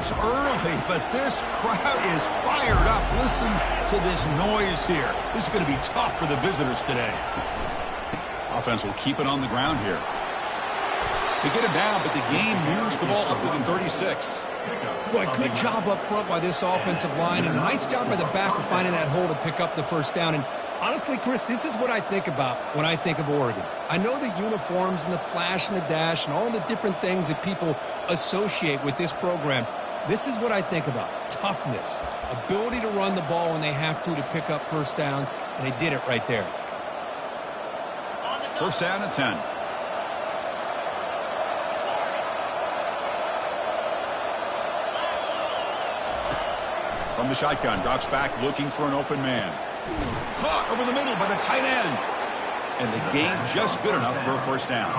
It's early, but this crowd is fired up. Listen to this noise here. This is going to be tough for the visitors today. Offense will keep it on the ground here. They get him down, but the game moves the ball up within 36. Boy, good job up front by this offensive line, and a nice job by the back of finding that hole to pick up the first down. And honestly, Chris, this is what I think about when I think of Oregon. I know the uniforms and the flash and the dash and all the different things that people associate with this program. This is what I think about. Toughness, ability to run the ball when they have to pick up first downs, and they did it right there. First down at 10. From the shotgun, drops back looking for an open man. Caught over the middle by the tight end. And the gain just good enough for a first down.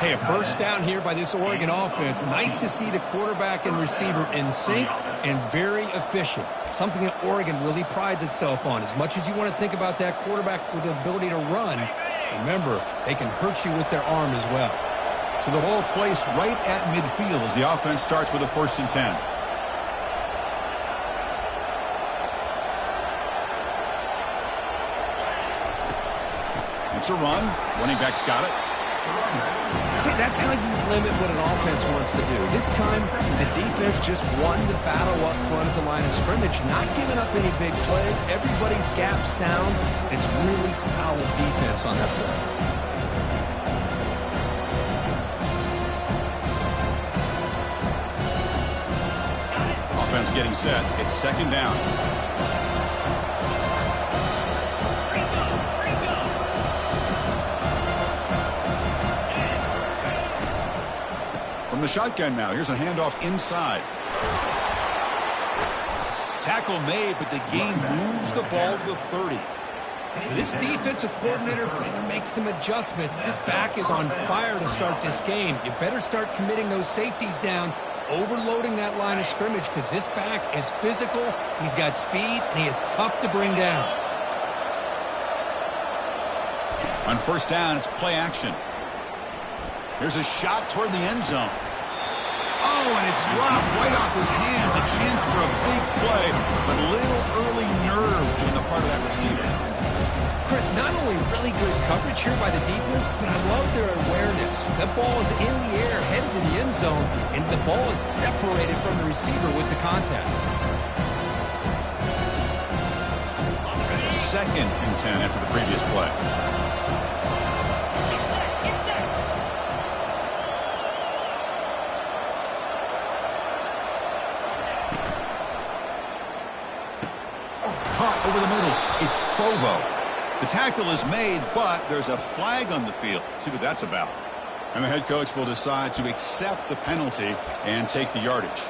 Hey, a first down here by this Oregon offense. Nice to see the quarterback and receiver in sync and very efficient. Something that Oregon really prides itself on. As much as you want to think about that quarterback with the ability to run, remember, they can hurt you with their arm as well. So the ball placed right at midfield as the offense starts with a 1st and 10. It's a run. Running back's got it. See, that's how you limit what an offense wants to do. This time, the defense just won the battle up front at the line of scrimmage, not giving up any big plays. Everybody's gap sound. It's really solid defense on that play. Offense getting set. It's second down. From the shotgun now. Here's a handoff inside. Tackle made, but the gain moves the ball to the 30. This defensive coordinator better make some adjustments. This back is on fire to start this game. You better start committing those safeties down, overloading that line of scrimmage, because this back is physical, he's got speed, and he is tough to bring down. On first down, it's play action. Here's a shot toward the end zone. Oh, and it's dropped right off his hands. A chance for a big play, but little early nerves on the part of that receiver. Chris, not only really good coverage here by the defense, but I love their awareness. That ball is in the air, headed to the end zone, and the ball is separated from the receiver with the contact. Second and 10 after the previous play. Caught over the middle. It's Provo. The tackle is made, but there's a flag on the field. See what that's about. And the head coach will decide to accept the penalty and take the yardage.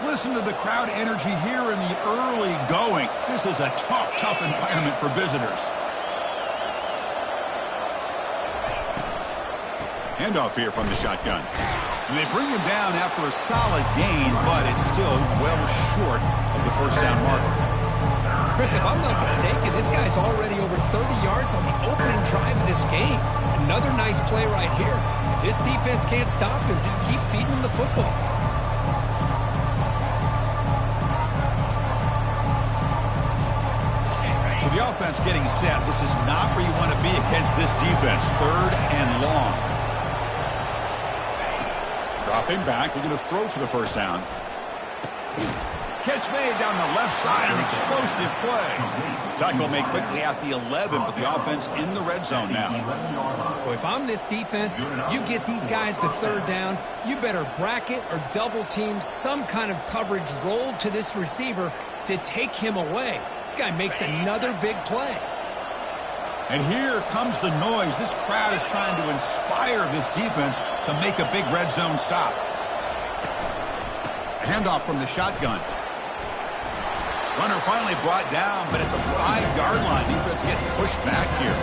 Listen to the crowd energy here in the early going. This is a tough environment for visitors. Handoff here from the shotgun. And they bring him down after a solid gain, but it's still well short of the first down marker. Chris, if I'm not mistaken, this guy's already over 30 yards on the opening drive of this game. Another nice play right here. If this defense can't stop him, just keep feeding him the football. So the offense getting set. This is not where you want to be against this defense. 3rd and long. Dropping back, looking to throw for the first down. Catch made down the left side, an explosive play. Tackle made quickly at the 11, but the offense in the red zone now. Well, if I'm this defense, you get these guys to 3rd down, you better bracket or double team some kind of coverage rolled to this receiver to take him away. This guy makes another big play. And here comes the noise. This crowd is trying to inspire this defense to make a big red zone stop. A handoff from the shotgun. Runner finally brought down, but at the 5-yard line, defense getting pushed back here.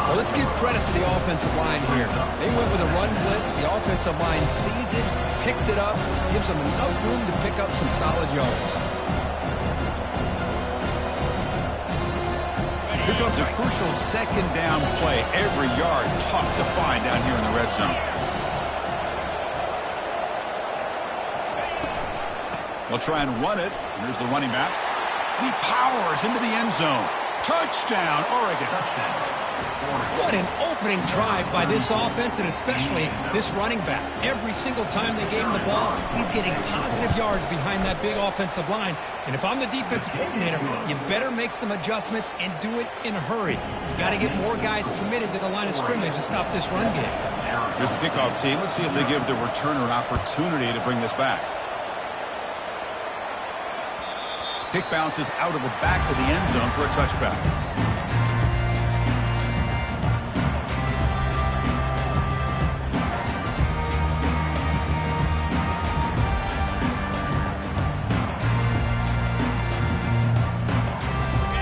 Well, let's give credit to the offensive line here. They went with a run blitz. The offensive line sees it, picks it up, gives them enough room to pick up some solid yards. Here becomes a crucial second down play. Every yard tough to find down here in the red zone. They'll try and run it. Here's the running back. He powers into the end zone. Touchdown, Oregon. What an opening drive by this offense, and especially this running back. Every single time they gave him the ball, he's getting positive yards behind that big offensive line. And if I'm the defensive coordinator, you better make some adjustments and do it in a hurry. You got to get more guys committed to the line of scrimmage to stop this run game. Here's the kickoff team. Let's see if they give the returner an opportunity to bring this back. Kick bounces out of the back of the end zone for a touchback.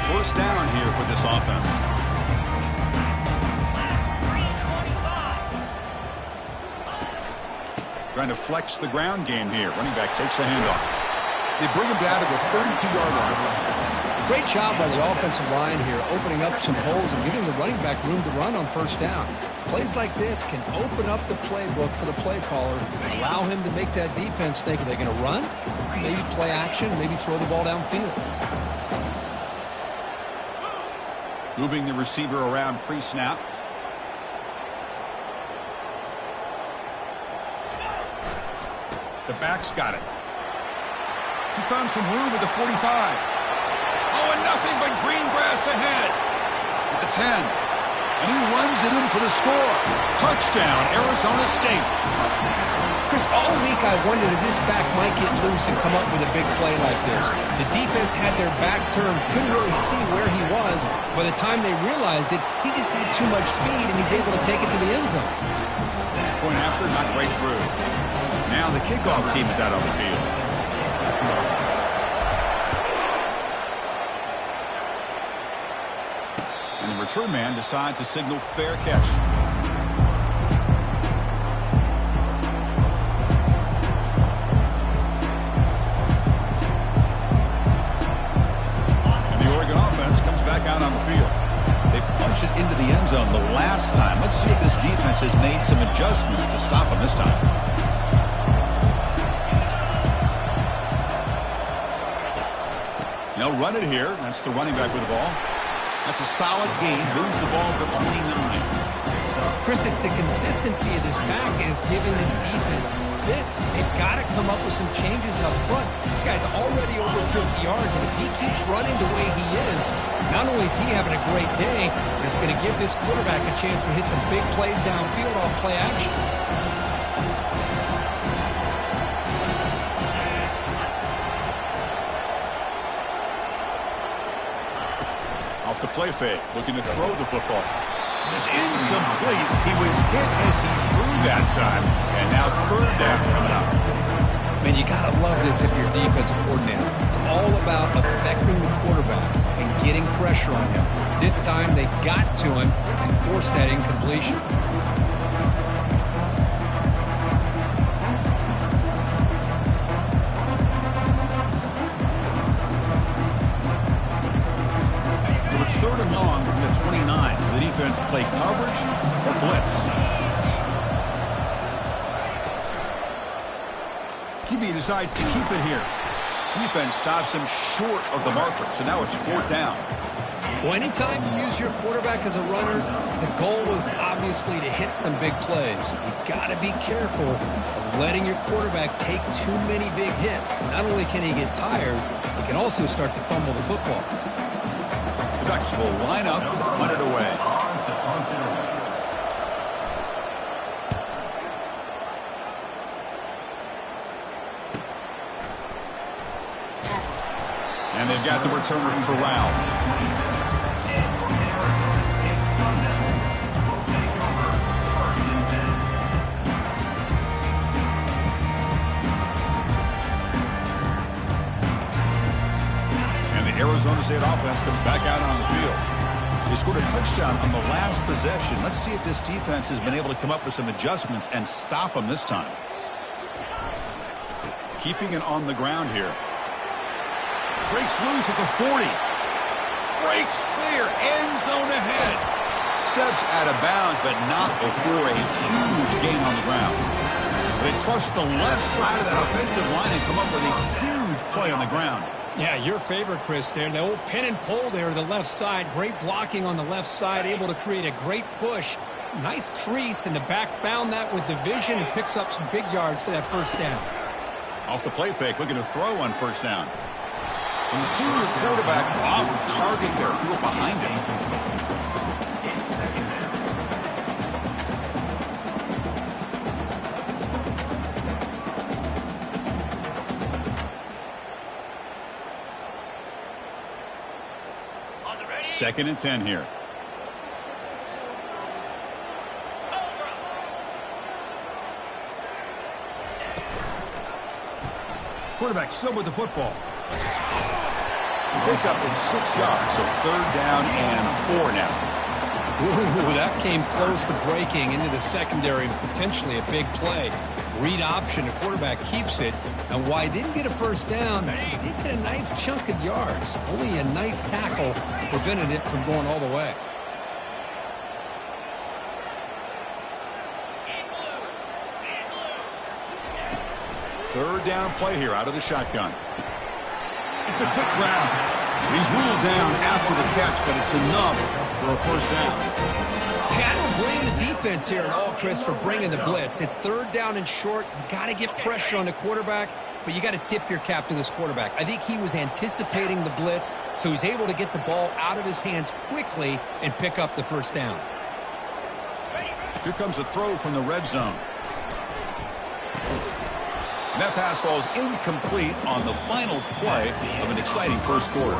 First down here for this offense. Trying to flex the ground game here. Running back takes the handoff. They bring him down to the 32-yard line. Great job by the offensive line here, opening up some holes and giving the running back room to run on first down. Plays like this can open up the playbook for the play caller and allow him to make that defense think, are they going to run? Maybe play action, maybe throw the ball downfield. Moving the receiver around pre-snap. The back's got it. He's found some room at the 45. Oh, and nothing but green grass ahead. At the 10. And he runs it in for the score. Touchdown, Arizona State. Chris, all week I wondered if this back might get loose and come up with a big play like this. The defense had their back turned, couldn't really see where he was. By the time they realized it, he just had too much speed, and he's able to take it to the end zone. Point after, not right through. Now the kickoff team is out on the field. And the return man decides to signal fair catch. And the Oregon offense comes back out on the field. They punch it into the end zone the last time. Let's see if this defense has made some adjustments to stop them this time. They'll run it here. That's the running back with the ball. That's a solid gain. Moves the ball to the 29. Chris, it's the consistency of this back is giving this defense fits. They've got to come up with some changes up front. This guy's already over 50 yards, and if he keeps running the way he is, not only is he having a great day, but it's going to give this quarterback a chance to hit some big plays downfield off play action. Off the play fake, looking to throw the football. It's incomplete. He was hit as he threw that time, and now third down coming up. Man, you got to love this if you're a defensive coordinator. It's all about affecting the quarterback and getting pressure on him. This time they got to him and forced that incompletion. It's third and long from the 29. The defense play coverage or blitz. QB decides to keep it here. Defense stops him short of the marker, so now it's fourth down. Well, anytime you use your quarterback as a runner, the goal is obviously to hit some big plays. You've got to be careful of letting your quarterback take too many big hits. Not only can he get tired, he can also start to fumble the football. The Ducks will line up to punt it away. And they've got the returner corralled. Arizona State offense comes back out on the field. They scored a touchdown on the last possession. Let's see if this defense has been able to come up with some adjustments and stop them this time. Keeping it on the ground here. Breaks loose at the 40. breaks clear, end zone ahead. Steps out of bounds, but not before a huge gain on the ground. They trust the left side of that offensive line and come up with a huge play on the ground. Yeah, your favorite, Chris, there. The old pin and pull there to the left side. Great blocking on the left side, able to create a great push. Nice crease, and the back found that with the vision and picks up some big yards for that first down. Off the play fake, looking to throw on first down. And the senior quarterback off target there, threw it behind him. Second and 10 here. Quarterback still with the football. Pick up is 6 yards, so third down and 4 now. Ooh, that came close to breaking into the secondary and potentially a big play. Read option, the quarterback keeps it. And while he didn't get a first down, he did get a nice chunk of yards. Only a nice tackle prevented it from going all the way. Third down play here out of the shotgun. It's a quick grab. He's ruled down after the catch, but it's enough for a first down. Hey, I don't blame the defense here at all, Chris, for bringing the blitz. It's third down and short. You've got to get pressure on the quarterback, but you got to tip your cap to this quarterback. I think he was anticipating the blitz, so he's able to get the ball out of his hands quickly and pick up the first down. Here comes a throw from the red zone. And that pass falls incomplete on the final play of an exciting first quarter.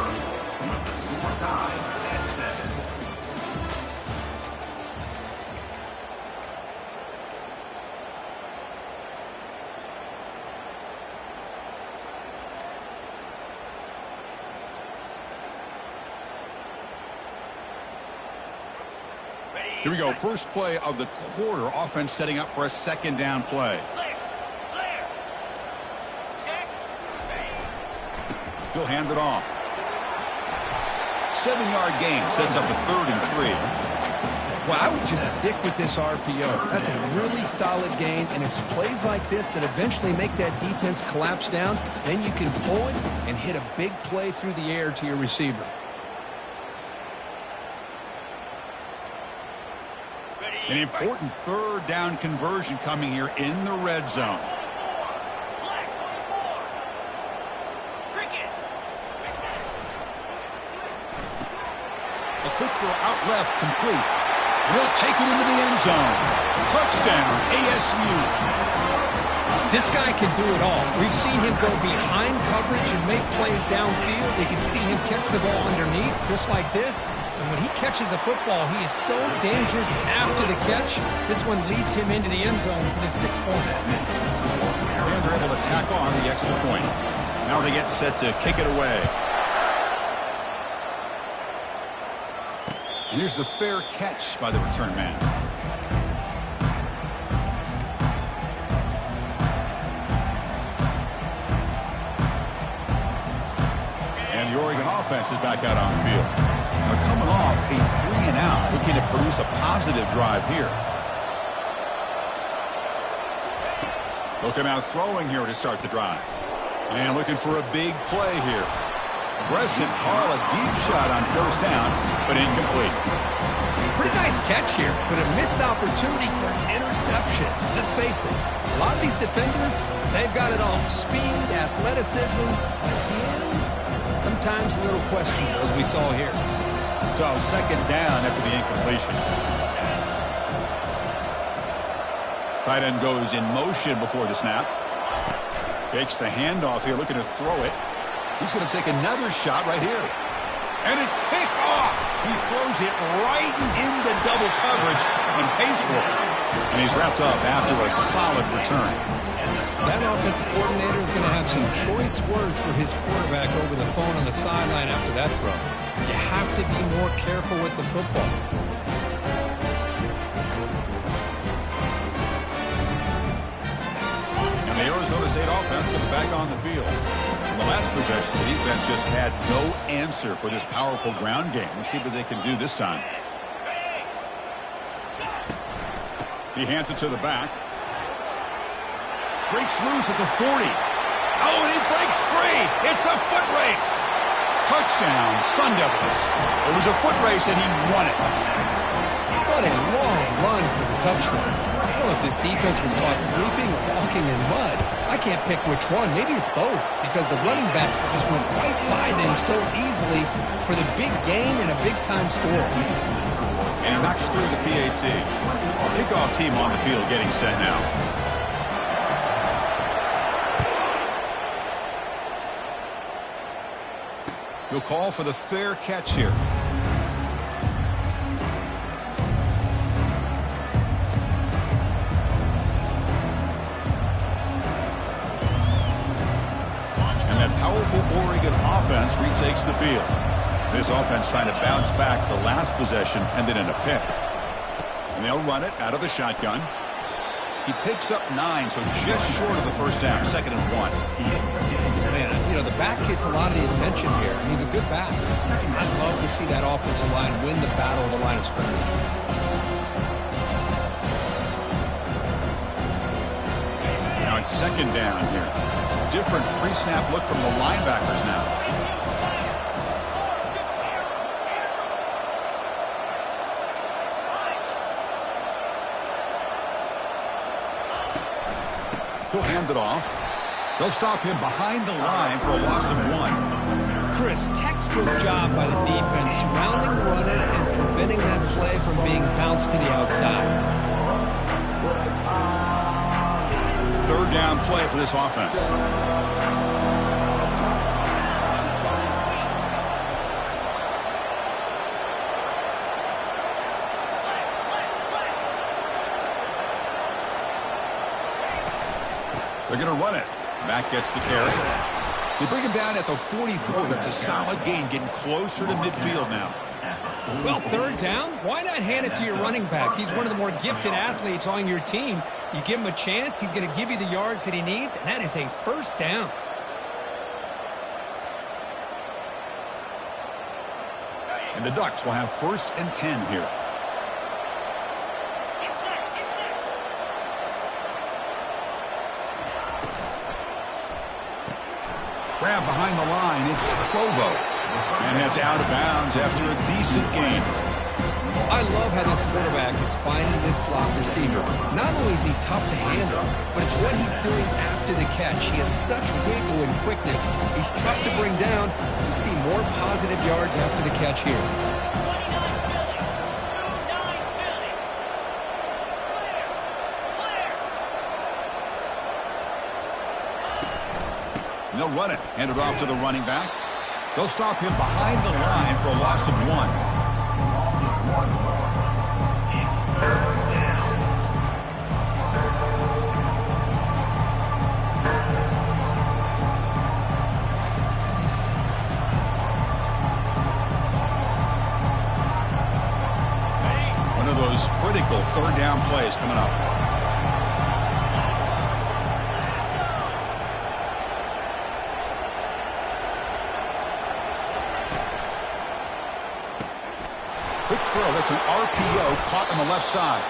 Here we go. First play of the quarter. Offense setting up for a second down play. He'll hand it off. 7-yard gain sets up a 3rd and 3. Well, I would just stick with this RPO. That's a really solid gain, and it's plays like this that eventually make that defense collapse down. Then you can pull it and hit a big play through the air to your receiver. An important third down conversion coming here in the red zone. A quick throw out left, complete. And he'll take it into the end zone. Touchdown, ASU. This guy can do it all. We've seen him go behind coverage and make plays downfield. We can see him catch the ball underneath, just like this. And when he catches a football, he is so dangerous after the catch. This one leads him into the end zone for the 6 points. And they're able to tack on the extra point. Now they get set to kick it away. And here's the fair catch by the return man. And the Oregon offense is back out on the field. They're coming off a 3-and-out, looking to produce a positive drive here. They'll come out throwing here to start the drive. And looking for a big play here. Aggressive call, a deep shot on first down, but incomplete. Pretty nice catch here, but a missed opportunity for an interception. Let's face it, a lot of these defenders, they've got it all. Speed, athleticism, hands, sometimes a little questionable, as we saw here. So second down after the incompletion. Tight end goes in motion before the snap. Takes the handoff here, looking to throw it. He's going to take another shot right here. And it's picked off. He throws it right into double coverage and pays for it. And he's wrapped up after a solid return. That offensive coordinator is going to have some choice words for his quarterback over the phone on the sideline after that throw. You have to be more careful with the football. And the Arizona State offense comes back on the field. the last possession, the defense just had no answer for this powerful ground game. Let's see what they can do this time. He hands it to the back. Breaks loose at the 40. Oh, and he breaks free. It's a foot race. Touchdown, Sun Devils. It was a foot race, and he won it. What a long run for the touchdown. I don't know if this defense was caught sleeping or walking in mud. I can't pick which one. Maybe it's both, because the running back just went right by them so easily for the big gain and a big-time score. And he knocks through the PAT. Kickoff team on the field getting set now. He'll call for the fair catch here. And that powerful Oregon offense retakes the field. This offense trying to bounce back the last possession and then in a pick. And they'll run it out of the shotgun. He picks up 9, so just short of the first down, 2nd and 1. Man, you know, the back gets a lot of the attention here. He's a good back. I'd love to see that offensive line win the battle of the line of scrimmage. Now it's 2nd down here. Different pre-snap look from the linebackers now. He'll hand it off. They'll stop him behind the line for a loss of 1. Chris, textbook job by the defense, surrounding the runner and preventing that play from being bounced to the outside. 3rd down play for this offense. They're going to run it. Back gets the carry. They bring him down at the 44. That's a solid gain, getting closer to midfield now. Well, 3rd down, why not hand it to your running back? He's one of the more gifted athletes on your team. You give him a chance, he's going to give you the yards that he needs, and that is a 1st down. And the Ducks will have 1st and 10 here. Grab behind the line. It's Provo. And heads out of bounds after a decent gain. I love how this quarterback is finding this slot receiver. Not only is he tough to handle, but it's what he's doing after the catch. He has such wiggle and quickness. He's tough to bring down. You see more positive yards after the catch here. They'll run it. Hand it off to the running back. They'll stop him behind the line for a loss of 1. One of those critical 3rd down plays coming up. Quick throw. That's an RPO caught on the left side.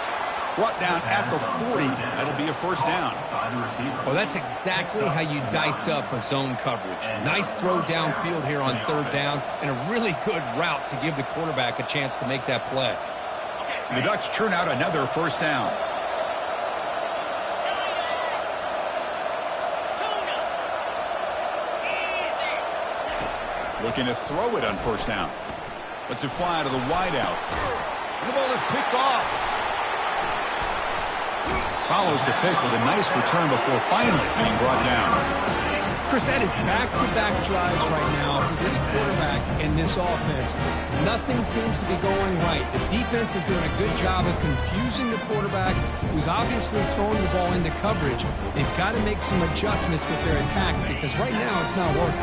Brought down at the 40. That'll be a 1st down. Well, that's exactly how you dice up a zone coverage. Nice throw downfield here on 3rd down, and a really good route to give the quarterback a chance to make that play. And the Ducks churn out another 1st down. Looking to throw it on 1st down. Lets it fly to the wideout. And the ball is picked off. Follows the pick with a nice return before finally being brought down. Chris, that is back-to-back drives right now for this quarterback and this offense. Nothing seems to be going right. The defense is doing a good job of confusing the quarterback, who's obviously throwing the ball into coverage. They've got to make some adjustments with their attack, because right now it's not working.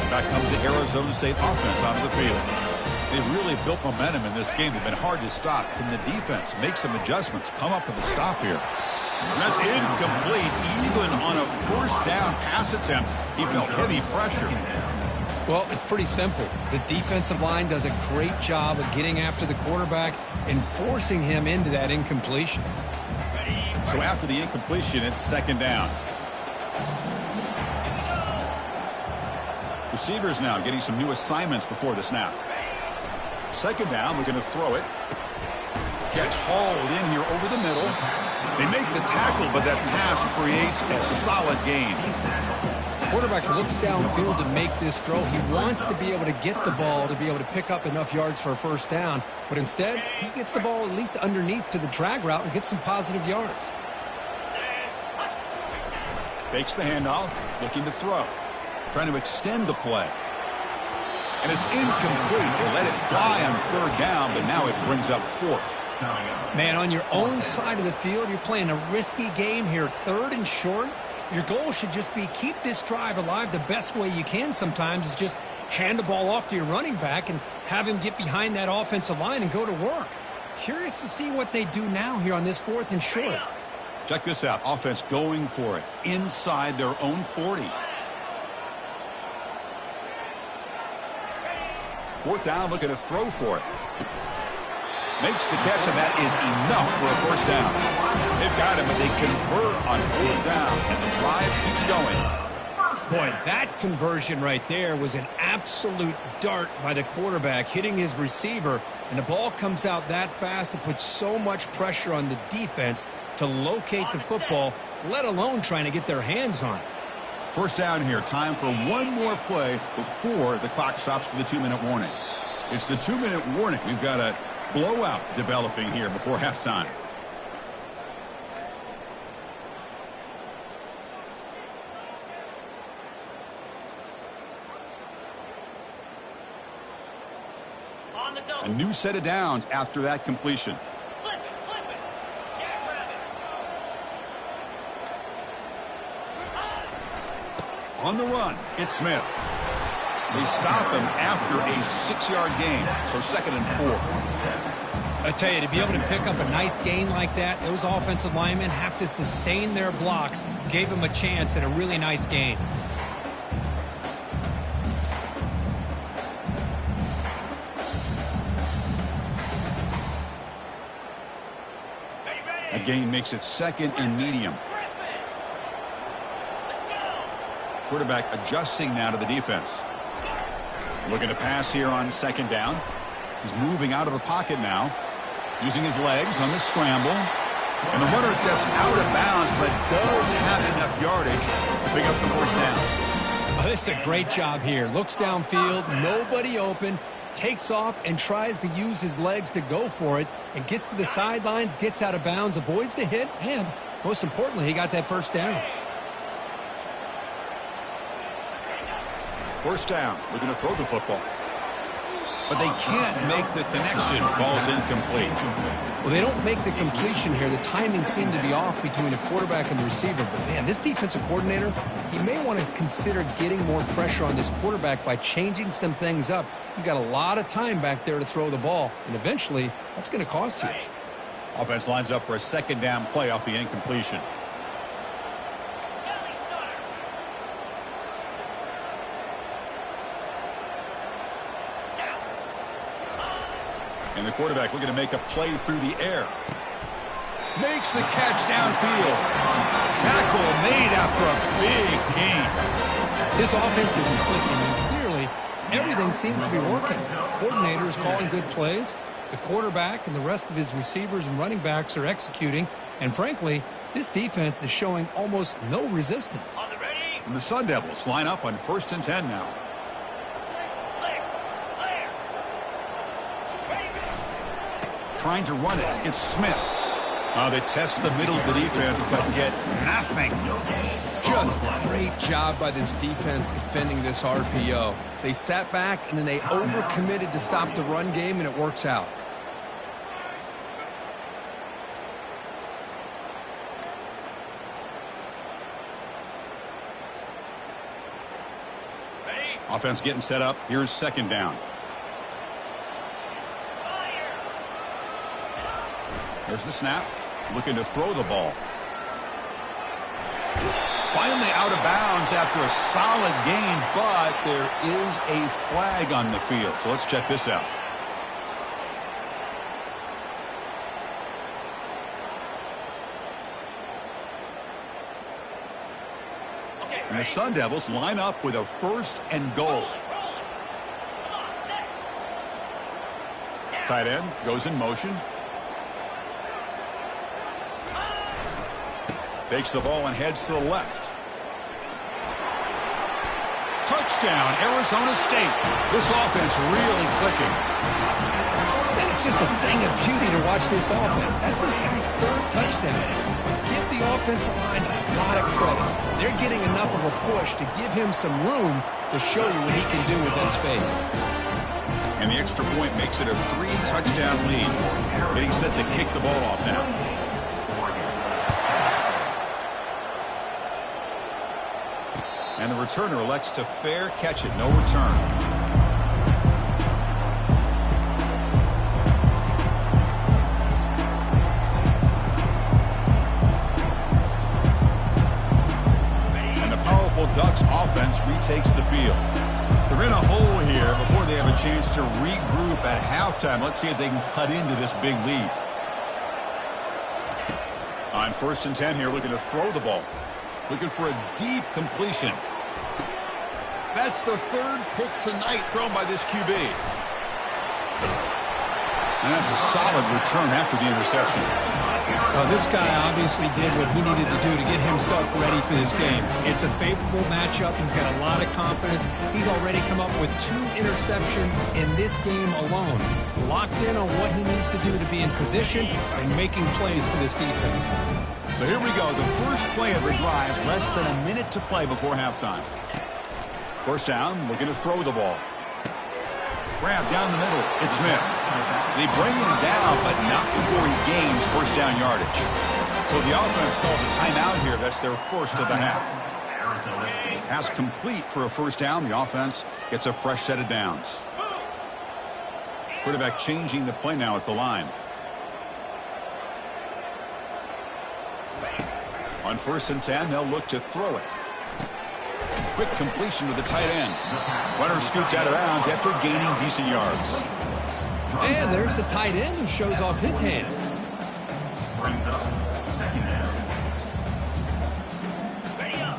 Back comes the Arizona State offense onto the field. They've really built momentum in this game. They've been hard to stop. Can the defense make some adjustments, come up with a stop here? And that's incomplete. Even on a first down pass attempt, he felt heavy pressure. Well, it's pretty simple. The defensive line does a great job of getting after the quarterback and forcing him into that incompletion. So after the incompletion, it's second down. Receivers now getting some new assignments before the snap. Second down, we're going to throw it. Catch hauled in here over the middle. They make the tackle, but that pass creates a solid gain. Quarterback looks downfield to make this throw. He wants to be able to get the ball to be able to pick up enough yards for a first down. But instead, he gets the ball at least underneath to the drag route and gets some positive yards. Fakes the handoff, looking to throw. Trying to extend the play. And it's incomplete. They let it fly on third down, but now it brings up fourth. Man, on your own side of the field, you're playing a risky game here. Third and short. Your goal should just be keep this drive alive the best way you can sometimes is just hand the ball off to your running back and have him get behind that offensive line and go to work. Curious to see what they do now here on this fourth and short. Check this out. Offense going for it inside their own 40. Fourth down, looking to throw for it. Makes the catch, and that is enough for a first down. They've got him, but they convert on fourth down, and the drive keeps going. Boy, that conversion right there was an absolute dart by the quarterback hitting his receiver, and the ball comes out that fast to put so much pressure on the defense to locate the football, let alone trying to get their hands on it. First down here. Time for one more play before the clock stops for the 2-minute warning. It's the 2-minute warning. We've got a blowout developing here before halftime. A new set of downs after that completion. Flip it. Jackrabbit. On the run, it's Smith. They stop him after a 6-yard gain, so second and 4. I tell you, to be able to pick up a nice gain like that, those offensive linemen have to sustain their blocks. Gave him a chance at a really nice gain. A gain makes it second and medium. Quarterback adjusting now to the defense. Looking to pass here on second down. He's moving out of the pocket now. Using his legs on the scramble. And the runner steps out of bounds, but does have enough yardage to pick up the first down. Oh, this is a great job here. Looks downfield, nobody open, takes off and tries to use his legs to go for it, and gets to the sidelines, gets out of bounds, avoids the hit, and most importantly, he got that first down. First down. We're going to throw the football. But they can't make the connection. Ball's incomplete. Well, they don't make the completion here. The timing seemed to be off between the quarterback and the receiver. But, man, this defensive coordinator, he may want to consider getting more pressure on this quarterback by changing some things up. He's got a lot of time back there to throw the ball, and eventually that's going to cost you. Offense lines up for a second down play off the incompletion. And the quarterback looking to make a play through the air. Makes the catch downfield. Tackle made after a big gain. This offense is clicking, and clearly everything seems to be working. The coordinator is calling good plays. The quarterback and the rest of his receivers and running backs are executing. And frankly, this defense is showing almost no resistance. And the Sun Devils line up on 1st and 10 now. Trying to run it. It's Smith. They test the middle of the defense, but get nothing. Just a great job by this defense defending this RPO. They sat back, and then they overcommitted to stop the run game, and it works out. Offense getting set up. Here's second down. There's the snap. Looking to throw the ball. Finally out of bounds after a solid gain, but there is a flag on the field. So let's check this out. And the Sun Devils line up with a 1st and goal. Tight end goes in motion. Takes the ball and heads to the left. Touchdown, Arizona State. This offense really clicking. And it's just a thing of beauty to watch this offense. That's this guy's 3rd touchdown. Give the offensive line a lot of credit. They're getting enough of a push to give him some room to show you what he can do with that space. And the extra point makes it a 3-touchdown lead. Getting set to kick the ball off now. And the returner elects to fair catch it. No return. And the powerful Ducks offense retakes the field. They're in a hole here before they have a chance to regroup at halftime. Let's see if they can cut into this big lead. On 1st and 10 here, looking to throw the ball. Looking for a deep completion. That's the 3rd pick tonight thrown by this QB. And that's a solid return after the interception. Well, this guy obviously did what he needed to do to get himself ready for this game. It's a favorable matchup. He's got a lot of confidence. He's already come up with 2 interceptions in this game alone. Locked in on what he needs to do to be in position and making plays for this defense. So here we go. The first play of the drive, less than a minute to play before halftime. 1st down, looking to throw the ball. Grab down the middle. It's Smith. They bring him down, but not before he gains 1st down yardage. So the offense calls a timeout here. That's their 1st of the half. Pass complete for a 1st down. The offense gets a fresh set of downs. Quarterback changing the play now at the line. On 1st and 10, they'll look to throw it. Quick completion to the tight end. Runner scoots out of bounds after gaining decent yards. And there's the tight end who shows off his hands.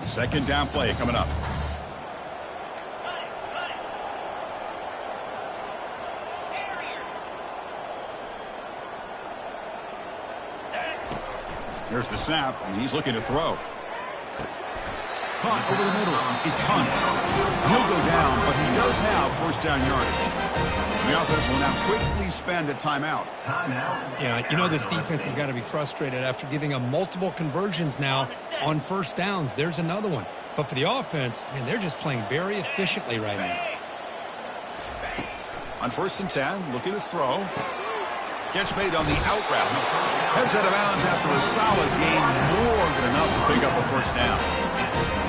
Second down play coming up. There's the snap, and he's looking to throw. Caught over the middle. It's Hunt. He'll go down, but he does have 1st down yardage. The offense will now quickly spend a timeout. Yeah, you know this defense has got to be frustrated after giving up multiple conversions now on 1st downs. There's another one. But for the offense, man, they're just playing very efficiently right now. On 1st and 10, looking to throw. Catch made on the out route. Heads out of bounds after a solid gain, more than enough to pick up a 1st down.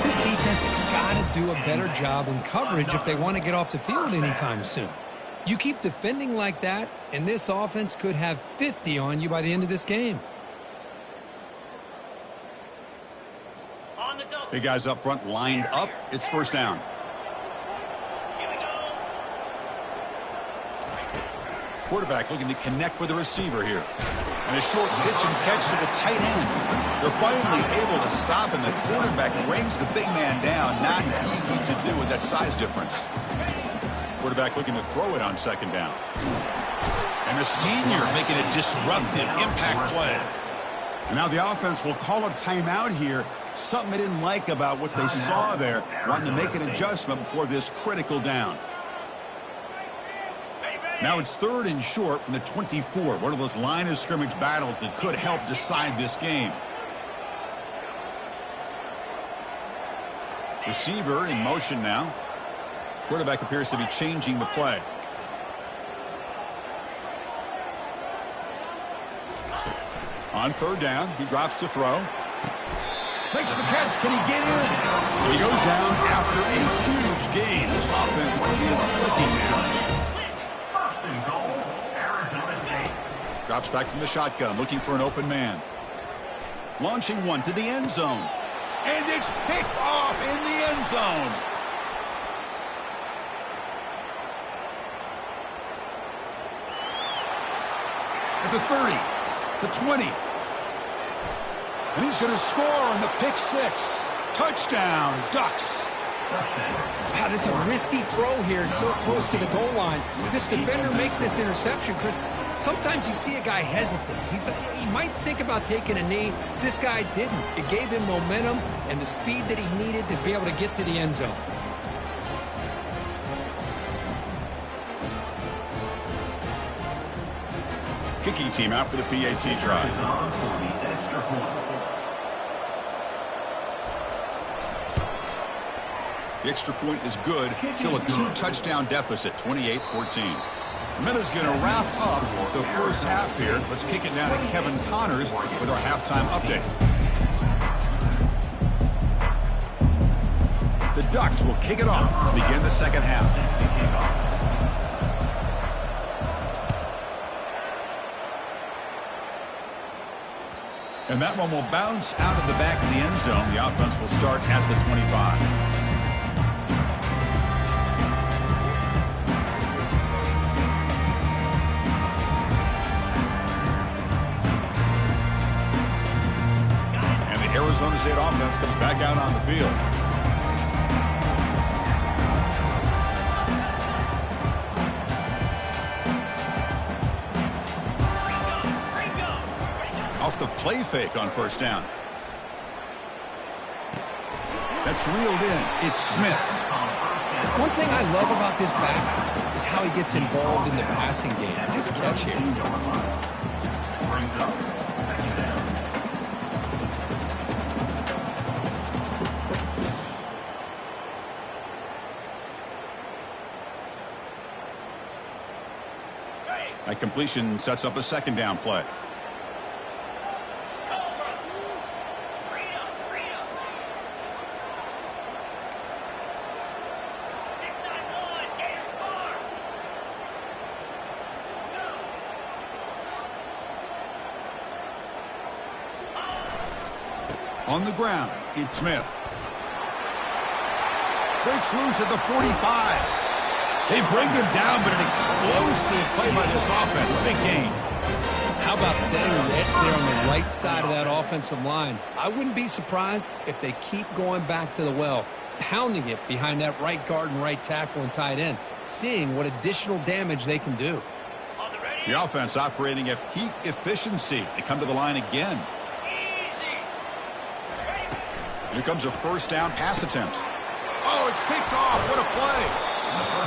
This defense has got to do a better job in coverage if they want to get off the field anytime soon. You keep defending like that, and this offense could have 50 on you by the end of this game. Big guys up front lined up. It's 1st down. Quarterback looking to connect with the receiver here. And a short pitch and catch to the tight end. They're finally able to stop, and the quarterback brings the big man down. Not easy to do with that size difference. Quarterback looking to throw it on 2nd down. And the senior making a disruptive impact play. And now the offense will call a timeout here. Something they didn't like about what they saw there. Wanting to make an adjustment before this critical down. Now it's 3rd and short from the 24. One of those line of scrimmage battles that could help decide this game. Receiver in motion now. Quarterback appears to be changing the play. On 3rd down, he drops to throw. Makes the catch. Can he get in? He goes down after a huge gain. This offense is clicking now. Drops back from the shotgun, looking for an open man. Launching one to the end zone. And it's picked off in the end zone. At the 30, the 20. And he's going to score on the pick six. Touchdown, Ducks. Wow, this is a risky throw here, so close to the goal line. This defender makes this interception, Chris. Sometimes you see a guy hesitant. He might think about taking a knee. This guy didn't. It gave him momentum and the speed that he needed to be able to get to the end zone. Kicking team out for the PAT try. The extra point is good. Still a 2-touchdown deficit, 28-14. Minutes going to wrap up the first half here. Let's kick it down to Kevin Connors with our halftime update. The Ducks will kick it off to begin the second half. And that one will bounce out of the back of the end zone. The offense will start at the 25. Arizona State offense comes back out on the field. Off the play fake on first down. That's reeled in. It's Smith. One thing I love about this back is how he gets involved in the passing game. Nice catch here. That completion sets up a second down play. On the ground, it's Smith. Breaks loose at the 45. They bring him down, but an explosive play by this offense. Big gain. How about setting the edge there on the right side of that offensive line? I wouldn't be surprised if they keep going back to the well, pounding it behind that right guard and right tackle and tight end, seeing what additional damage they can do. The offense operating at peak efficiency. They come to the line again. Here comes a first down pass attempt. Oh, it's picked off. What a play.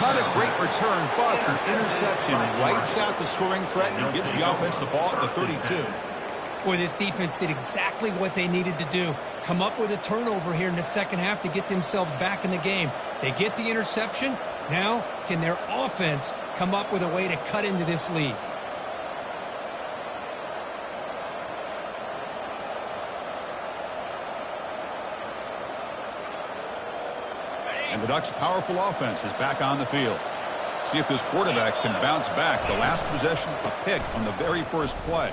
Not a great return, but the interception wipes out the scoring threat and gives the offense the ball at the 32. Boy, this defense did exactly what they needed to do. Come up with a turnover here in the second half to get themselves back in the game. They get the interception. Now, can their offense come up with a way to cut into this lead? And the Ducks' powerful offense is back on the field. See if this quarterback can bounce back. The last possession, a pick on the very first play.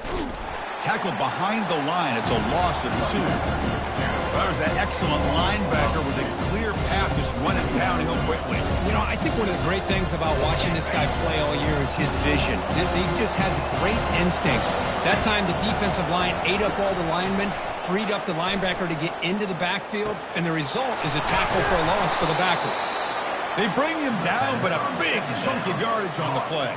Tackled behind the line. It's a loss of 2. That was that excellent linebacker with a clear path just running downhill quickly. You know, I think one of the great things about watching this guy play all year is his vision. He just has great instincts. That time the defensive line ate up all the linemen, freed up the linebacker to get into the backfield, and the result is a tackle for a loss for the backer. They bring him down, but a big chunk of yardage on the play.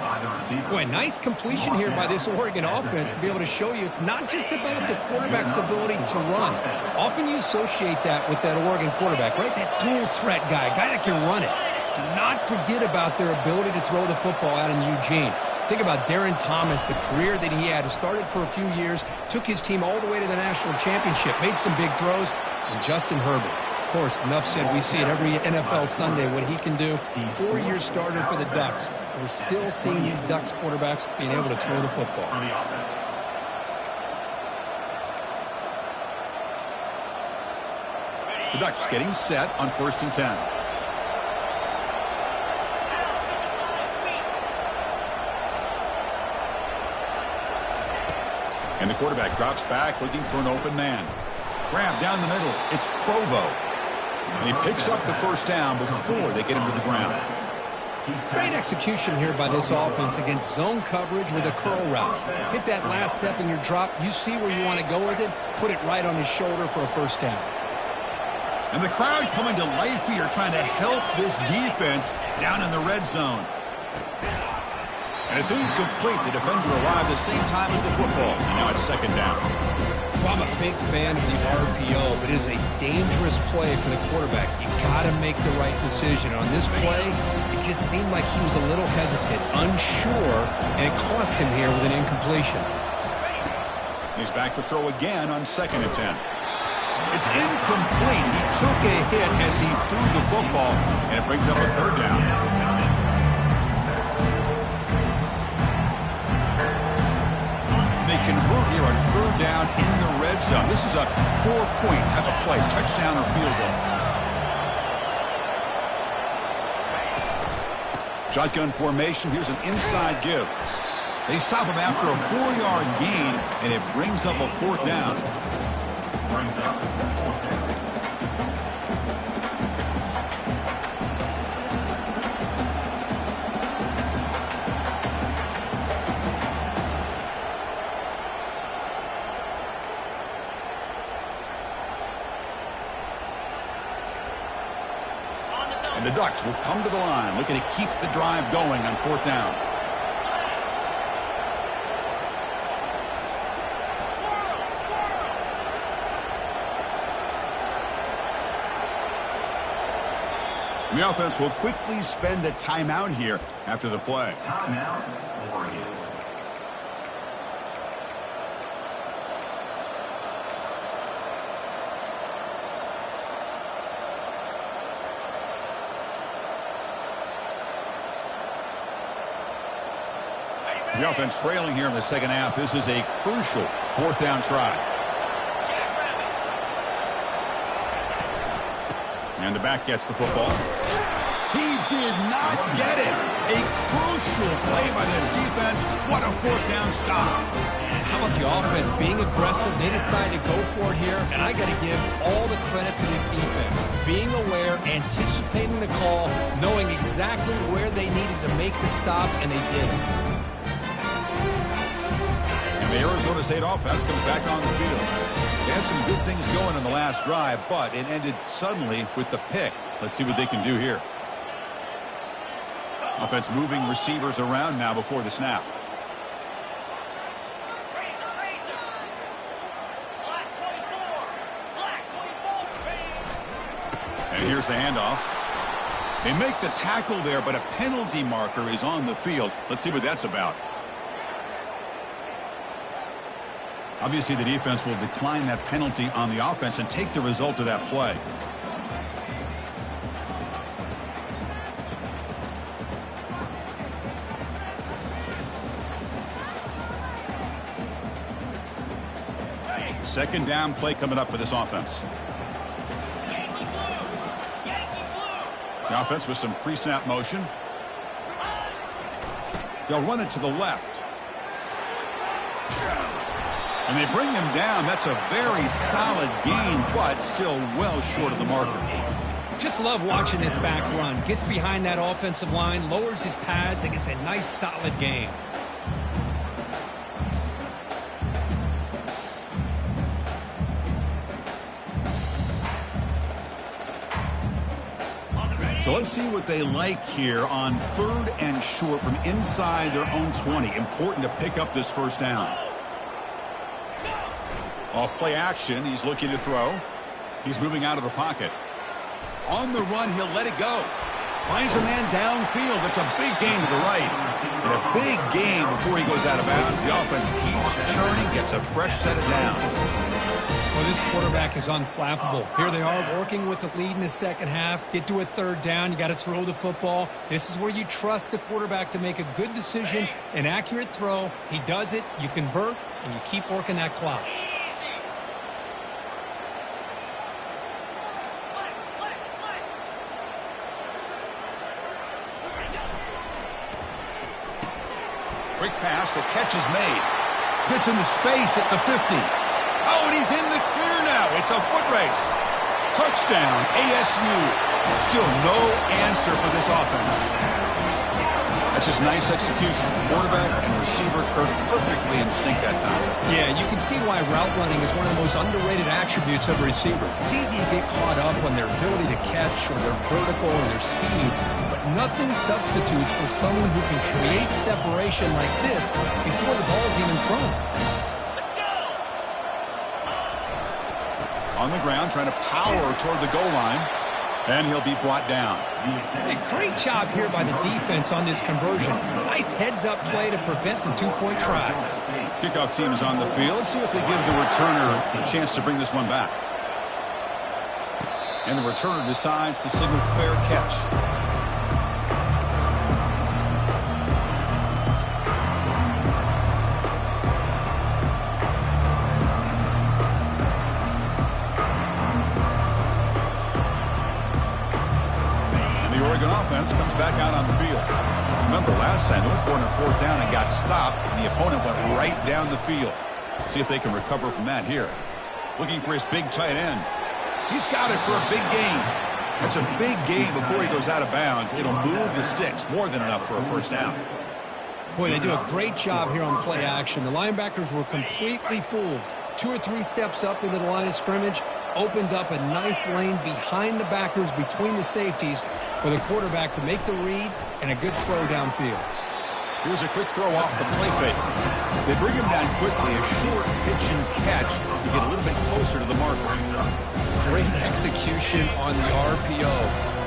Boy, nice completion here by this Oregon offense to be able to show you it's not just about the quarterback's ability to run. Often you associate that with that Oregon quarterback, right? That dual threat guy, a guy that can run it. Do not forget about their ability to throw the football out in Eugene. Think about Darren Thomas, the career that he had. He started for a few years, took his team all the way to the national championship, made some big throws, and Justin Herbert. Of course, enough said, we see it every NFL Sunday what he can do. 4-year starter for the Ducks. We're still seeing these Ducks quarterbacks being able to throw the football. The Ducks getting set on 1st and 10. And the quarterback drops back looking for an open man. Grab down the middle. It's Provo. And he picks up the first down before they get him to the ground. Great execution here by this offense against zone coverage with a curl route. Hit that last step in your drop. You see where you want to go with it. Put it right on his shoulder for a first down. And the crowd coming to life here, trying to help this defense down in the red zone. And it's incomplete. The defender arrived the same time as the football. And now it's second down. Well, I'm a big fan of the RPO, but it is a dangerous play for the quarterback. You got to make the right decision. On this play, it just seemed like he was a little hesitant, unsure, and it cost him here with an incompletion. He's back to throw again on 2nd and 10. It's incomplete. He took a hit as he threw the football, and it brings up a 3rd down. They convert here on 3rd down in the red zone. This is a 4-point type of play, touchdown or field goal. Shotgun formation. Here's an inside give. They stop him after a 4-yard gain, and it brings up a 4th down. And the Ducks will come to the line, looking to keep the drive going on 4th down. The offense will quickly spend a timeout here after the play. Timeout, Oregon. The offense trailing here in the second half. This is a crucial 4th down try. And the back gets the football. He did not get it. A crucial play by this defense. What a 4th down stop. How about the offense being aggressive? They decided to go for it here, and I got to give all the credit to this defense. Being aware, anticipating the call, knowing exactly where they needed to make the stop, and they did it. And the Arizona State offense comes back on the field. They had some good things going in the last drive, but it ended suddenly with the pick. Let's see what they can do here. Offense moving receivers around now before the snap. And here's the handoff. They make the tackle there, but a penalty marker is on the field. Let's see what that's about. Obviously, the defense will decline that penalty on the offense and take the result of that play. Second down play coming up for this offense. The offense with some pre-snap motion. They'll run it to the left. And they bring him down. That's a very solid gain, but still well short of the marker. Just love watching this back run. Gets behind that offensive line, lowers his pads, and gets a nice solid gain. So let's see what they like here on 3rd and short from inside their own 20. Important to pick up this first down. Off play action, he's looking to throw. He's moving out of the pocket. On the run, he'll let it go. Finds a man downfield. It's a big gain to the right. And a big gain before he goes out of bounds. The offense keeps churning, gets a fresh set of downs. Well, this quarterback is unflappable. Here they are working with the lead in the second half. Get to a 3rd down. You got to throw the football. This is where you trust the quarterback to make a good decision, an accurate throw. He does it. You convert, and you keep working that clock. Quick pass, the catch is made. Gets into space at the 50. Oh, and he's in the clear now. It's It's a foot race. Touchdown, ASU. Still no answer for this offense. That's just nice execution. Quarterback and receiver perfectly in sync that time. Yeah, you can see why route running is one of the most underrated attributes of a receiver. It's easy to get caught up on their ability to catch or their vertical or their speed, but nothing substitutes for someone who can create separation like this before the ball's even thrown. On the ground, trying to power toward the goal line. And he'll be brought down. A great job here by the defense on this conversion. Nice heads-up play to prevent the two-point try. Kickoff team is on the field. Let's see if they give the returner a chance to bring this one back. And the returner decides to signal fair catch. Offense comes back out on the field. Remember, last time they went for it on fourth down and got stopped, and the opponent went right down the field. See if they can recover from that here. Looking for his big tight end. He's got it for a big gain. It's a big gain before he goes out of bounds. It'll move the sticks, more than enough for a first down. Boy, they do a great job here on play action. The linebackers were completely fooled. 2 or 3 steps up into the line of scrimmage, opened up a nice lane behind the backers between the safeties for the quarterback to make the read and a good throw downfield. Here's a quick throw off the play fake. They bring him down quickly, a short pitch and catch to get a little bit closer to the marker. Great execution on the RPO.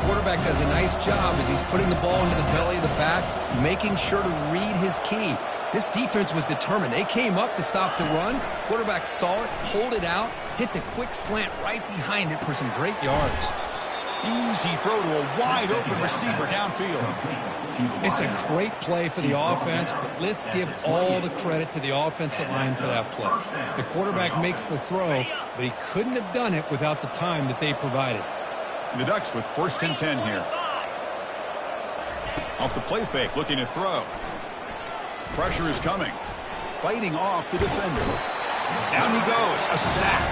Quarterback does a nice job as he's putting the ball into the belly of the back, making sure to read his key. This defense was determined. They came up to stop the run. Quarterback saw it, pulled it out, hit the quick slant right behind it for some great yards. Easy throw to a wide-open receiver downfield. It's a great play for the offense, but let's give all the credit to the offensive line for that play. The quarterback makes the throw, but he couldn't have done it without the time that they provided. And the Ducks with 1st and 10 here. Off the play fake, looking to throw. Pressure is coming. Fighting off the defender. Down he goes. A sack.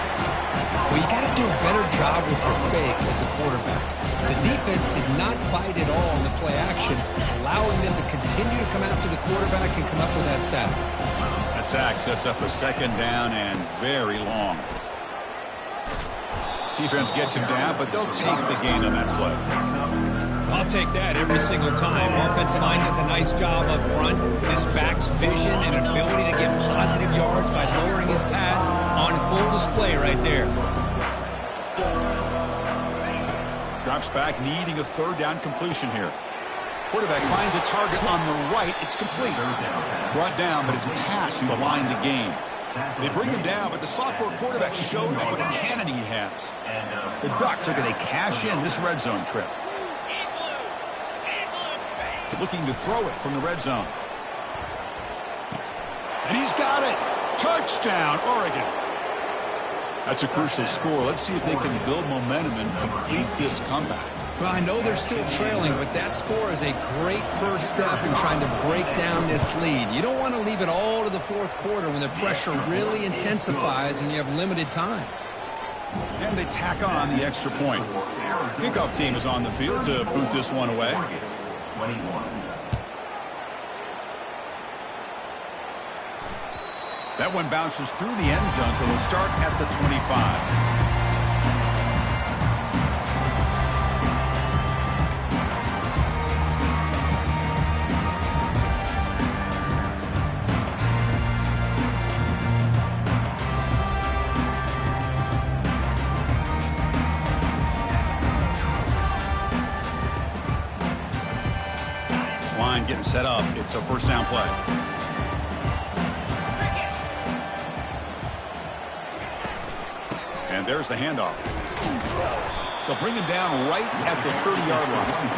Well, you got to do a better job with your fake as a quarterback. The defense did not bite at all in the play action, allowing them to continue to come after the quarterback and come up with that sack. That sack sets up a 2nd down and very long. Defense gets him down, but they'll take the gain on that play. I'll take that every single time. Offensive line does a nice job up front. This back's vision and ability to get positive yards by lowering his pads on full display right there. Drops back, needing a 3rd down completion here. Quarterback finds a target on the right. It's complete. Brought down, but it's past the line to gain. They bring him down, but the sophomore quarterback shows what a cannon he has. The Ducks are going to cash in this red zone trip. Looking to throw it from the red zone. And he's got it. Touchdown, Oregon. That's a crucial score. Let's see if they can build momentum and complete this comeback. Well, I know they're still trailing, but that score is a great first step in trying to break down this lead. You don't want to leave it all to the 4th quarter when the pressure really intensifies and you have limited time. And they tack on the extra point. Kickoff team is on the field to boot this one away. 21. That one bounces through the end zone, so they'll start at the 25. Line getting set up. It's a 1st down play. And there's the handoff. They'll bring him down right at the 30-yard line.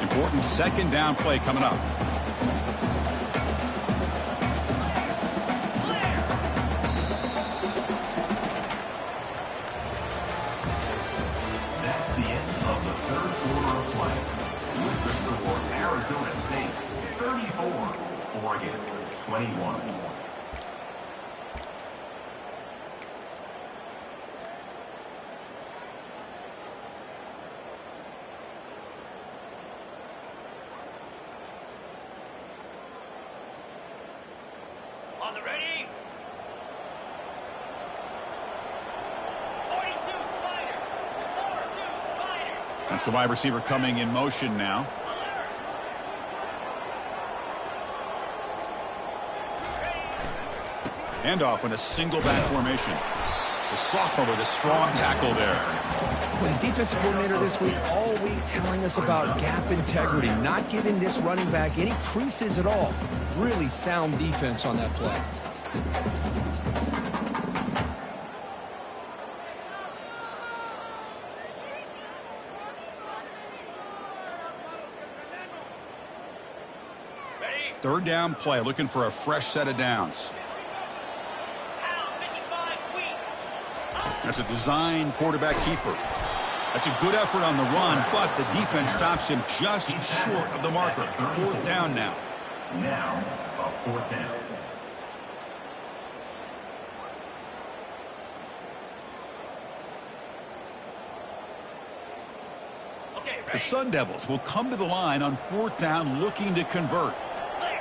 Important 2nd down play coming up. That's the end of the 3rd quarter of play. With the score Arizona State 34, Oregon 21. On the ready. 42 Spider. 4-2 Spider. That's the wide receiver coming in motion now. Handoff in a single back formation. The sophomore with a strong tackle there. Well, the defensive coordinator this week, all week telling us about gap integrity, not giving this running back any creases at all. Really sound defense on that play. Ready. Third down play, looking for a fresh set of downs. Pound 55 weak. That's a design quarterback keeper. That's a good effort on the run, but the defense stops him just short of the marker. Fourth down now. Now, a fourth down. Okay, The ready. Sun Devils will come to the line on fourth down looking to convert. Clear.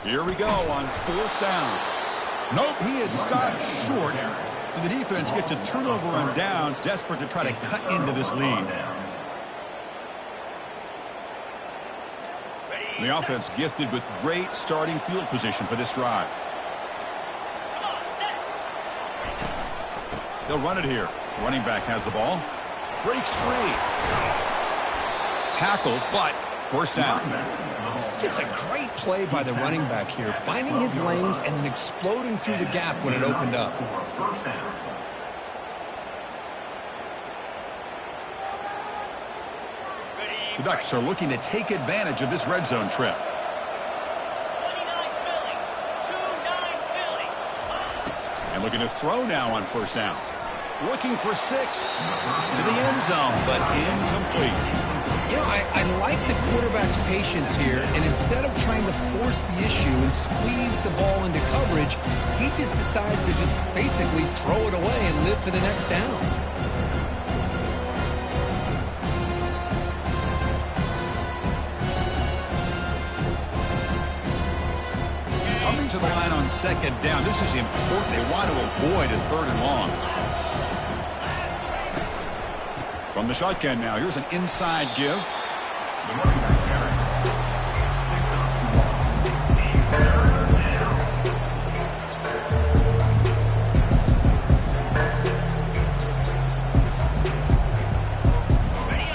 Clear. Here we go on fourth down. Nope, he is stopped short. So the defense gets a turnover on downs, desperate to try to cut into this lead. Ready. The offense gifted with great starting field position for this drive. Come on, set. They'll run it here. Running back has the ball. Breaks free. Tackle, but first down. Just a great play by the running back here, finding his lanes and then exploding through the gap when it opened up. First down. Ready. The Ducks are looking to take advantage of this red zone trip. 29 Philly. 2-9 Philly. And looking to throw now on first down. Looking for 6 to the end zone, but incomplete. You know, I like the quarterback's patience here, and instead of trying to force the issue and squeeze the ball into coverage, he just decides to just basically throw it away and live for the next down. Coming to the line on second down. This is important. They want to avoid a third and long. From the shotgun now, here's an inside give. The running back carries. Picks up 1.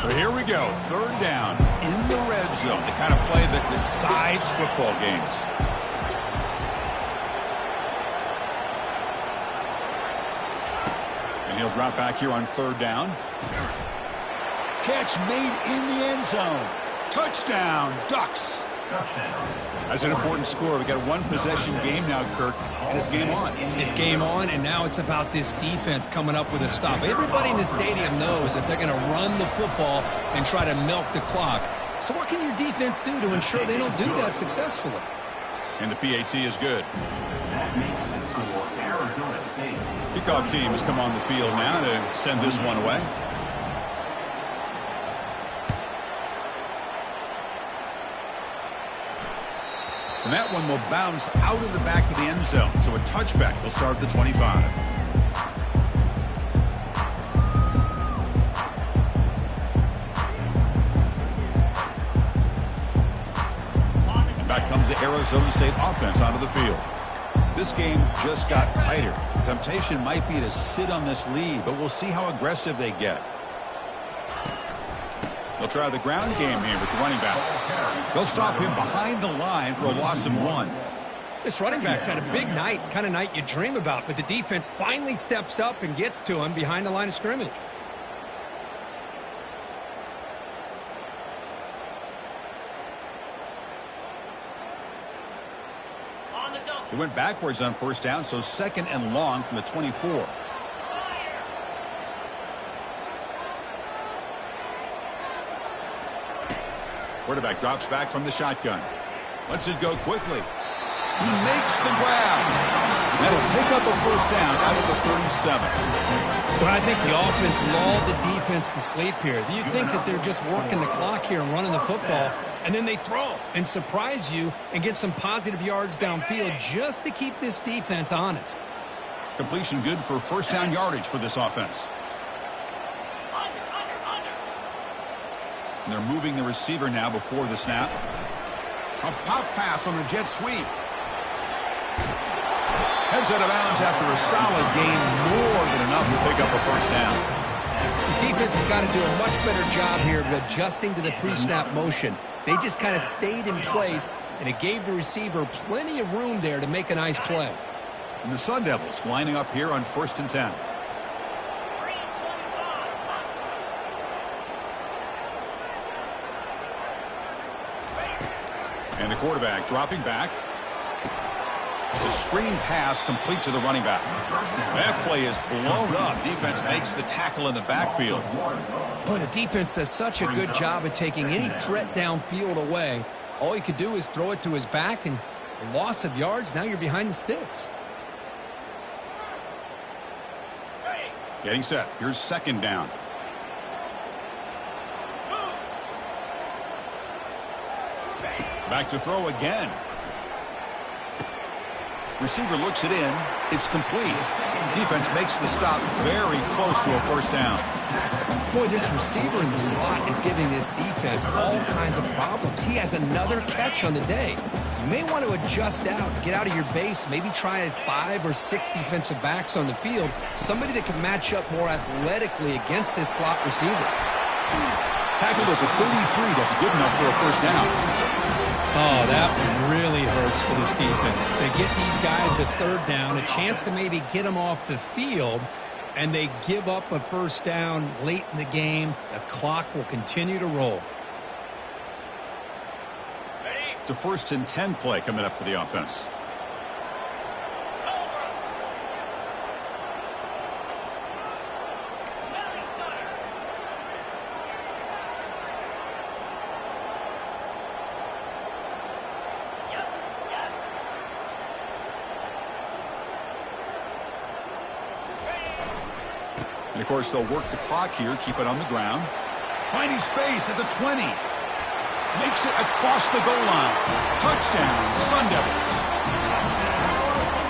So here we go. Third down in the red zone. The kind of play that decides football games. And he'll drop back here on third down. Catch made in the end zone. Touchdown, Ducks. Touchdown. That's an important score. We got a one-possession game now, Kirk, and it's game on. It's game on, and now it's about this defense coming up with a stop. Everybody in the stadium knows that they're going to run the football and try to milk the clock. So what can your defense do to ensure they don't do that successfully? And the PAT is good. That makes the score Arizona State. Kickoff team has come on the field now to send this one away. And that one will bounce out of the back of the end zone. So a touchback will start at the 25. And back comes the Arizona State offense onto the field. This game just got tighter. The temptation might be to sit on this lead, but we'll see how aggressive they get. They'll try the ground game here with the running back. They'll stop him behind the line for a loss of 1. This running back's had a big night, kind of night you dream about, but the defense finally steps up and gets to him behind the line of scrimmage. On the double. He went backwards on first down, so second and long from the 24. Quarterback drops back from the shotgun. Lets it go quickly. He makes the grab. That'll pick up a first down out of the 37. Well, I think the offense lulled the defense to sleep here. You think that they're just working the clock here and running the football, and then they throw and surprise you and get some positive yards downfield just to keep this defense honest. Completion good for first down yardage for this offense. And they're moving the receiver now before the snap. A pop pass on the jet sweep. Heads out of bounds after a solid gain, more than enough to pick up a first down. The defense has got to do a much better job here of adjusting to the pre-snap motion. They just kind of stayed in place, and it gave the receiver plenty of room there to make a nice play. And the Sun Devils lining up here on 1st and 10. And the quarterback dropping back. It's a screen pass complete to the running back. That play is blown up. Defense makes the tackle in the backfield. Boy, the defense does such a good job of taking any threat downfield away. All he could do is throw it to his back, and a loss of yards, now you're behind the sticks. Getting set. Here's 2nd down. Back to throw again. Receiver looks it in. It's complete. Defense makes the stop very close to a first down. Boy, this receiver in the slot is giving this defense all kinds of problems. He has another catch on the day. You may want to adjust out, get out of your base, maybe try 5 or 6 defensive backs on the field, somebody that can match up more athletically against this slot receiver. Tackled at the 33. That's good enough for a first down. Oh, that really hurts for this defense. They get these guys the 3rd down, a chance to maybe get them off the field, and they give up a first down late in the game. The clock will continue to roll. It's a 1st and 10 play coming up for the offense. And, of course, they'll work the clock here, keep it on the ground. Finding space at the 20. Makes it across the goal line. Touchdown, Sun Devils.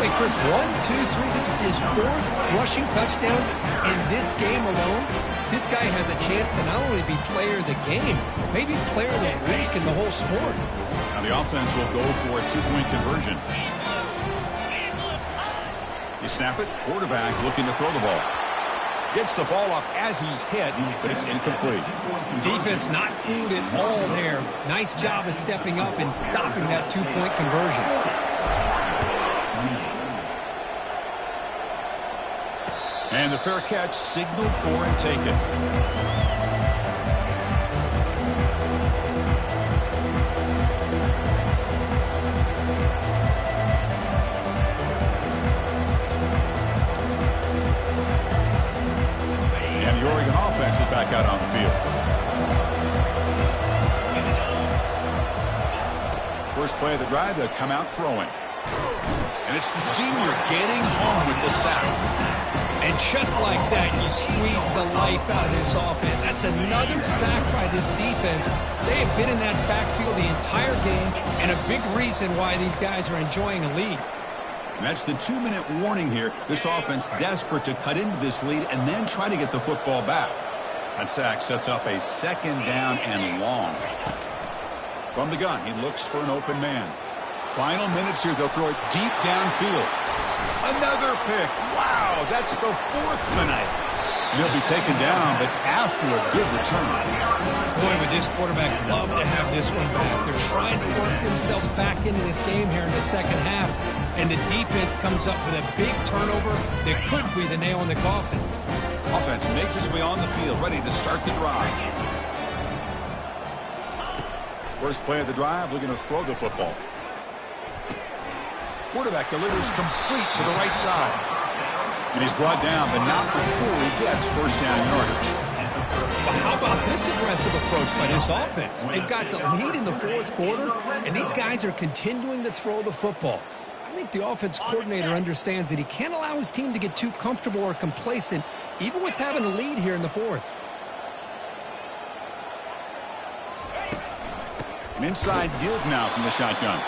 Wait, Chris, 1, 2, 3. This is his 4th rushing touchdown in this game alone. This guy has a chance to not only be player of the game, maybe player of the week in the whole sport. Now the offense will go for a 2-point conversion. You snap it. Quarterback looking to throw the ball. Gets the ball off as he's hit, but it's incomplete. Defense not fooled at all there. Nice job of stepping up and stopping that 2-point conversion. And the fair catch signaled for and taken. The Oregon offense is back out on the field. First play of the drive, they'll come out throwing. And it's the senior getting home with the sack. And just like that, you squeeze the life out of this offense. That's another sack by this defense. They have been in that backfield the entire game, and a big reason why these guys are enjoying a lead. And that's the 2-minute warning here. This offense desperate to cut into this lead and then try to get the football back. That sack sets up a 2nd down and long. From the gun, he looks for an open man. Final minutes here, they'll throw it deep downfield. Another pick. Wow, that's the 4th tonight. And he'll be taken down, but after a good return. Boy, would this quarterback love to have this one back. They're trying to work themselves back into this game here in the 2nd half. And the defense comes up with a big turnover that could be the nail in the coffin. Offense makes its way on the field, ready to start the drive. First play of the drive, looking to throw the football. Quarterback delivers complete to the right side. And he's brought down, but not before he gets first down yardage. Well, how about this aggressive approach by this offense. They've got the lead in the fourth quarter, and these guys are continuing to throw the football. I think the offense coordinator understands that he can't allow his team to get too comfortable or complacent, even with having a lead here in the fourth. An inside deal now from the shotgun.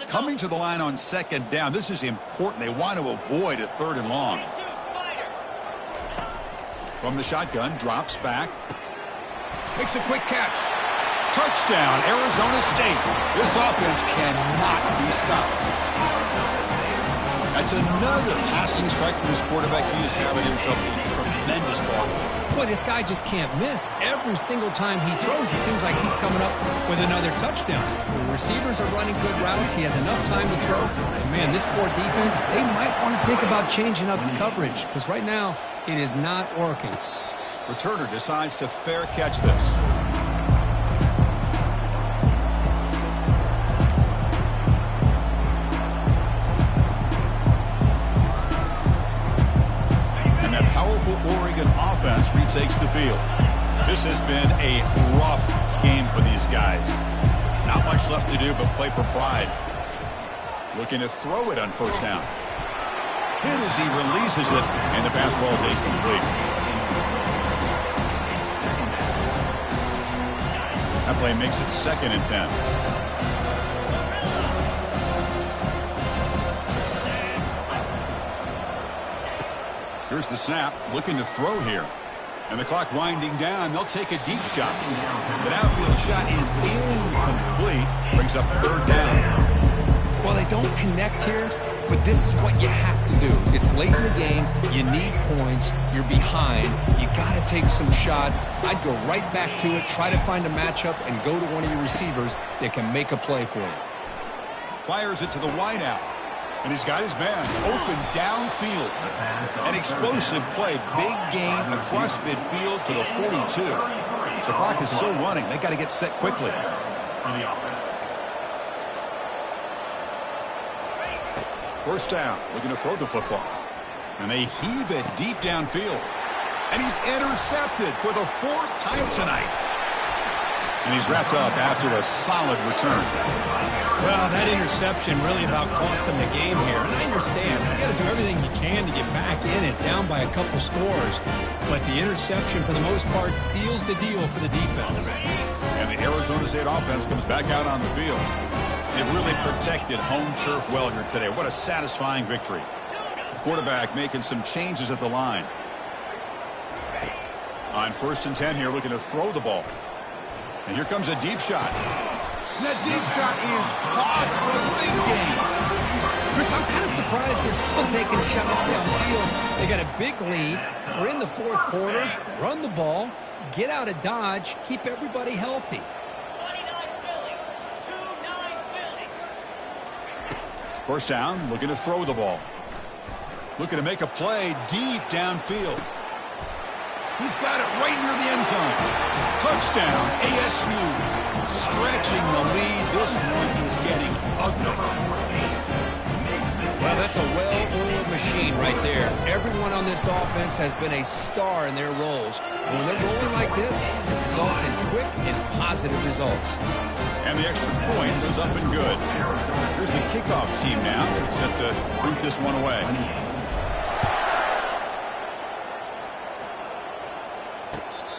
Coming to the line on second down. This is important. They want to avoid a third and long. From the shotgun, drops back. Makes a quick catch. Touchdown, Arizona State. This offense cannot be stopped. That's another passing strike from his quarterback. He is having himself a tremendous ball game. Boy, this guy just can't miss. Every single time he throws, it seems like he's coming up with another touchdown. The receivers are running good routes. He has enough time to throw. And, man, this poor defense, they might want to think about changing up coverage because right now it is not working. Returner decides to fair catch this. And that powerful Oregon offense retakes the field. This has been a rough game for these guys. Not much left to do but play for pride. Looking to throw it on first down. Hit as he releases it, and the pass ball is incomplete. That play makes it 2nd and 10. Here's the snap, looking to throw here. And the clock winding down, they'll take a deep shot. The downfield shot is incomplete. Brings up 3rd down. Well, they don't connect here, but this is what you have to do. It's late in the game. You need points. You're behind. You got to take some shots. I'd go right back to it, try to find a matchup, and go to one of your receivers that can make a play for you. Fires it to the wideout. And he's got his man open downfield. An explosive play. Big gain across midfield to the 42. The clock is still running. They got to get set quickly. First down, looking to throw the football. And they heave it deep downfield. And he's intercepted for the 4th time tonight. And he's wrapped up after a solid return. Well, that interception really about cost him the game here. And I understand. You got to do everything you can to get back in it, down by a couple scores. But the interception, for the most part, seals the deal for the defense. And the Arizona State offense comes back out on the field. They've really protected home turf well here today. What a satisfying victory. The quarterback making some changes at the line. On 1st and 10 here, looking to throw the ball. And here comes a deep shot. That deep shot is caught for the big game. Chris, I'm kind of surprised they're still taking shots downfield. They got a big lead. We're in the 4th quarter. Run the ball. Get out of Dodge. Keep everybody healthy. First down, looking to throw the ball. Looking to make a play deep downfield. He's got it right near the end zone. Touchdown, ASU. Stretching the lead. This one is getting ugly. Well, that's a well-oiled machine right there. Everyone on this offense has been a star in their roles. And when they're rolling like this, it results in quick and positive results. And the extra point was up and good. Here's the kickoff team now, set to boot this one away.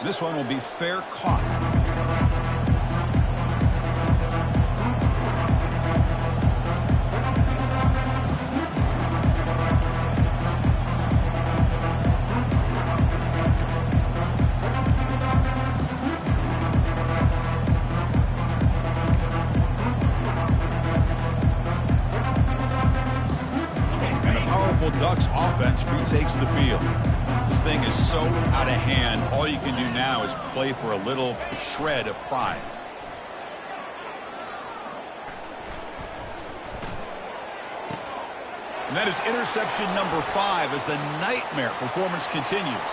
This one will be fair caught. Ducks offense retakes the field. This thing is so out of hand. All you can do now is play for a little shred of pride. And that is interception number 5 as the nightmare performance continues.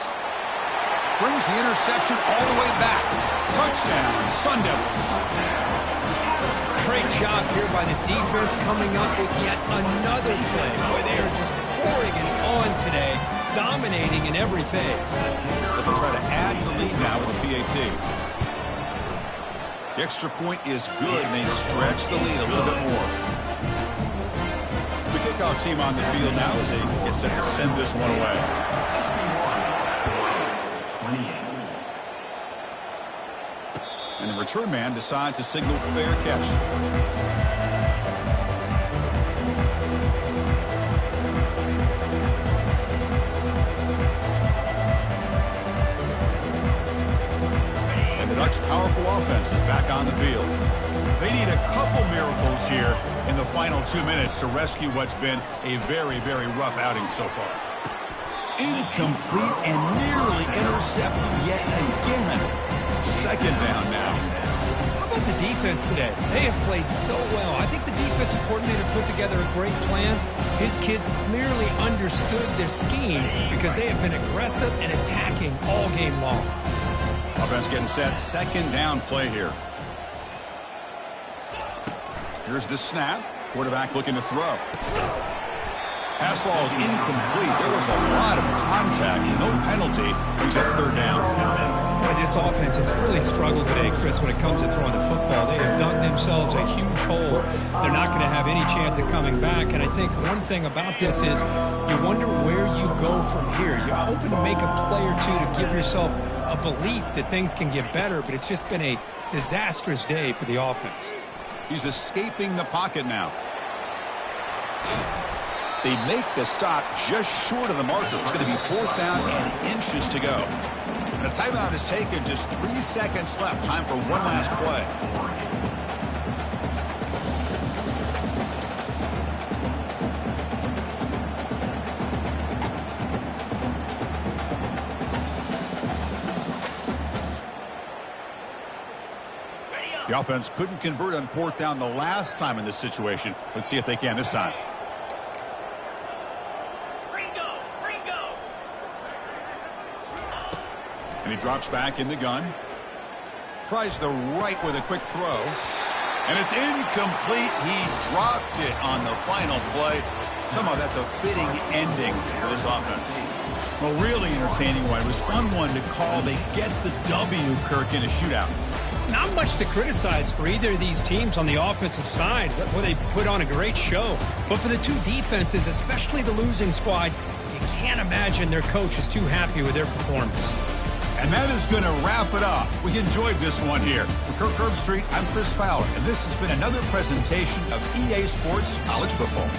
Brings the interception all the way back. Touchdown, Sun Devils. Great job here by the defense coming up with yet another play where they are just pouring it on today, dominating in every phase. But they'll try to add to the lead now with a PAT. The extra point is good, and they stretch the lead a little bit more. The kickoff team on the field now as they get set to send this one away. 28. And the return man decides to signal fair catch. And the Ducks' powerful offense is back on the field. They need a couple miracles here in the final 2 minutes to rescue what's been a very, very rough outing so far. Incomplete and nearly intercepted yet again. Second down now. How about the defense today? They have played so well. I think the defensive coordinator put together a great plan. His kids clearly understood their scheme because they have been aggressive and attacking all game long. Offense getting set. Second down play here. Here's the snap. Quarterback looking to throw. Pass ball is incomplete. There was a lot of contact. No penalty. Brings up third down. Boy, this offense has really struggled today, Chris, when it comes to throwing the football. They have dug themselves a huge hole. They're not going to have any chance at coming back. And I think one thing about this is you wonder where you go from here. You're hoping to make a play or two to give yourself a belief that things can get better, but it's just been a disastrous day for the offense. He's escaping the pocket now. They make the stop just short of the marker. It's going to be 4th down and inches to go. And a timeout is taken. Just 3 seconds left. Time for one last play. The offense couldn't convert on 4th down the last time in this situation. Let's see if they can this time. And he drops back in the gun. Tries the right with a quick throw. And it's incomplete. He dropped it on the final play. Somehow that's a fitting ending to this offense. Well, really entertaining one. It was fun one to call. They get the W, Kirk, in a shootout. Not much to criticize for either of these teams on the offensive side. Well, they put on a great show. But for the two defenses, especially the losing squad, you can't imagine their coach is too happy with their performance. And that is going to wrap it up. We enjoyed this one here. For Kirk Herbstreit, I'm Chris Fowler, and this has been another presentation of EA Sports College Football.